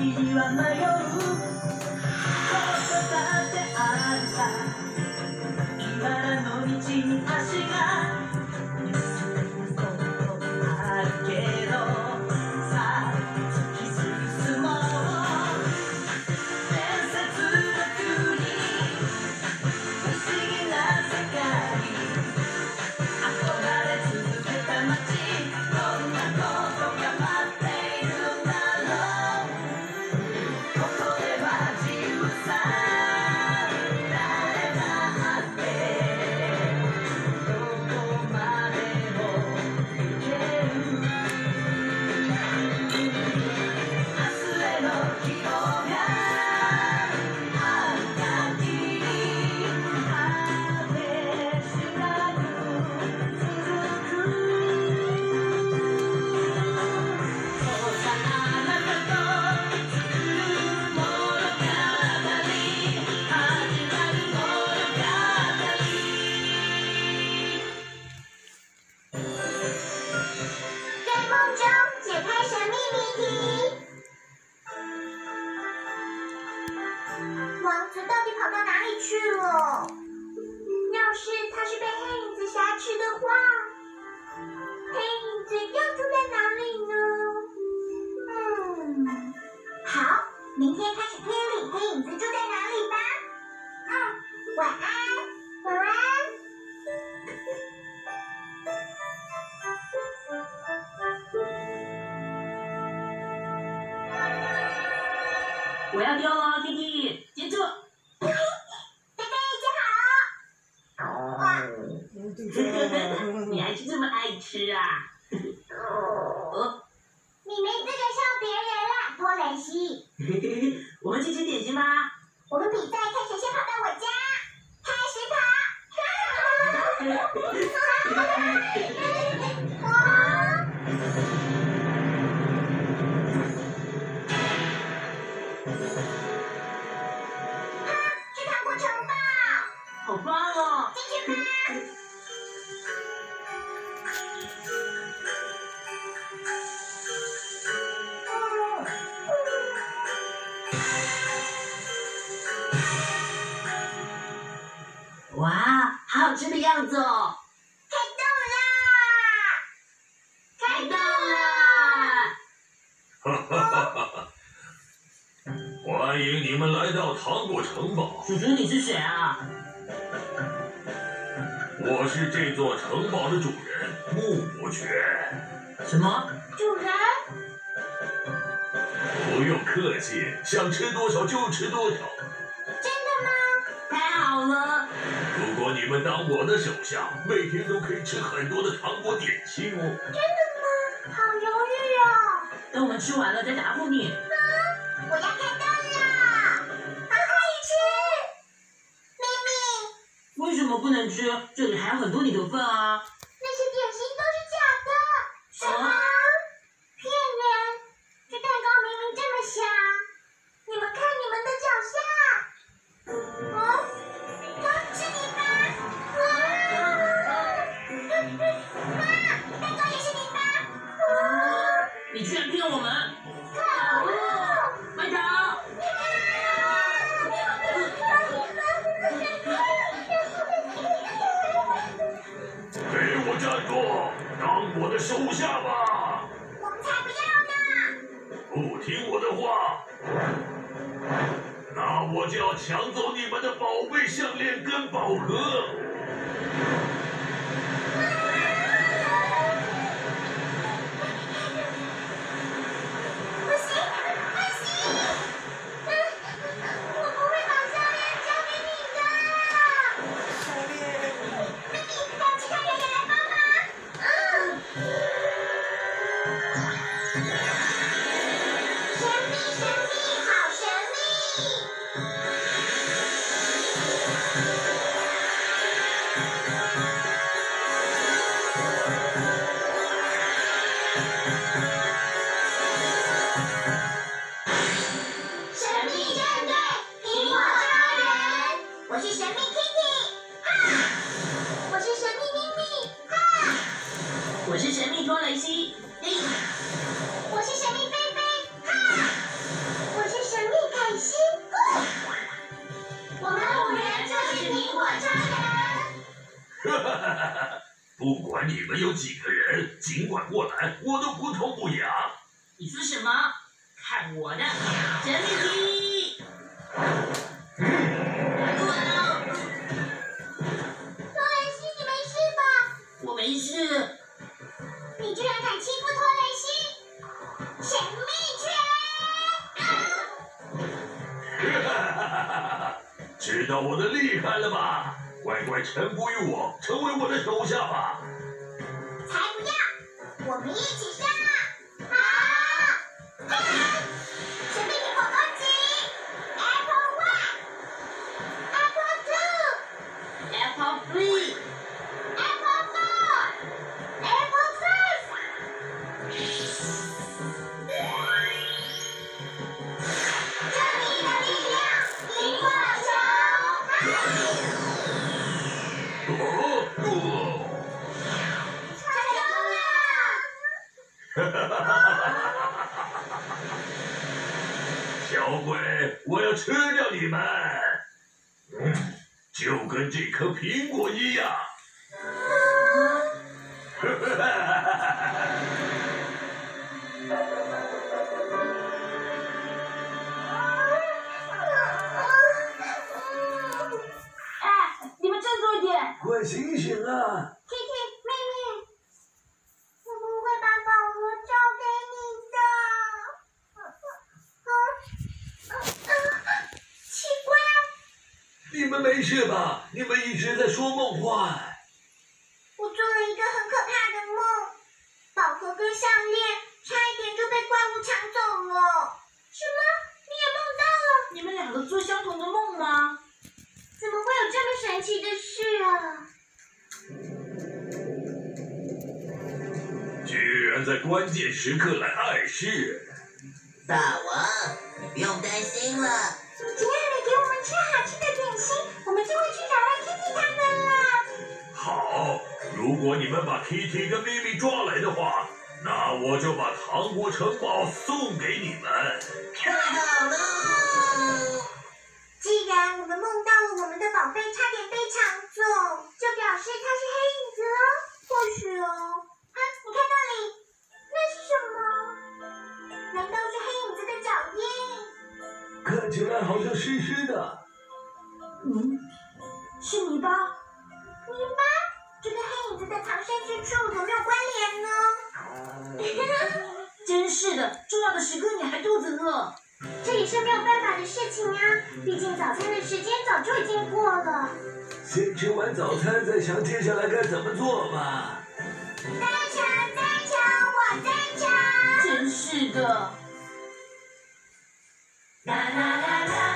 には迷うことだってあるさ茨の道に橋があるけどさあ突き進もう伝説の国不思議な世界憧れ続けた街どんなことが待っているんだろうここでは自由さ誰だってどこまでも行ける明日への希望がある限り果てしなく続くそうさあなたと作る物語始まる物語在梦中解开神秘谜题。王子到底跑到哪里去了？要是他是被黑影子挟持的话，黑影子又住在哪里呢？好，明天开始推理黑影子住在哪里吧。晚安，晚安。我要丢了，弟弟，接住！贝贝姐好。你还是这么爱吃啊？你没资格笑别人啦，托雷西。我们去吃点心吧。我们比赛看谁先跑到我家，开始跑。去糖果城堡，好棒哦！进去吧。哇，好好吃的样子哦！开动啦！开动了！哈哈哈哈！欢迎你们来到糖果城堡。叔叔，你是谁啊？我是这座城堡的主人木不绝。什么？主人，不用客气，想吃多少就吃多少。真的吗？太好了！如果你们当我的手下，每天都可以吃很多的糖果点心哦。真的吗？好犹豫哦。等我们吃完了再答复你。我要开动了，好可以吃。咪咪，为什么不能吃？这里还有很多你的份啊！那些点心都是假的。什么？骗人！这蛋糕明明这么香，你们看你们的脚下。是你吧？妈，蛋糕也是你吧？你居然骗我们！可恶！班长，给我站住！当我的手下吧！我们才不要呢！不听我的话，那我就要抢走你们的宝贝项链跟宝盒。不行，不行！我不会把项链交给你的。咪咪，让其他人也来帮忙。神秘，神秘，好神秘！管你们有几个人，尽管过来，我都不痛不痒。你说什么？看我的整理机！洛雷西，你没事吧？我没事。你居然敢欺负托雷西！神秘拳！知道我的厉害了吧？乖乖臣服于我，成为我的手下吧！才不要！我们一起上！好！神秘苹果攻击 ！Apple 1，Apple ，Apple 3， 2，Apple 4，Apple 5。正义的力量，萤火虫！成功了！小鬼，我要吃掉你们！就跟这颗苹果一样。哎，你们振作一点！快醒醒啊！ Kitty 妹妹，我不会把宝盒交给你的。奇怪，你们没事吧？你们一直在说梦话。我做了一个很可怕的梦，宝盒跟项链差一点就被怪物抢走了。什么？你也梦到了？你们两个做相同的梦吗？怎么会有这么神奇的事啊？居然在关键时刻来碍事！大王，你不用担心了。只要你给我们吃好吃的点心，我们就会去找到 Kitty 他们了。好，如果你们把 Kitty 跟咪咪抓来的话，那我就把糖果城堡送给你们。太好了！既然我们梦到了我们的宝贝差点被抢走，就表示它是黑影子哦。或许哦，啊，你看那里，那是什么？难道是黑影子的脚印？看起来好像湿湿的。是泥巴。泥巴？这跟黑影子的藏身之处有没有关联呢？真是的，重要的时刻你还肚子饿。这也是没有办法的事情啊，毕竟早餐的时间早就已经过了。先吃完早餐，再想接下来该怎么做吧。赞成，我赞成。真是的。啦啦啦啦。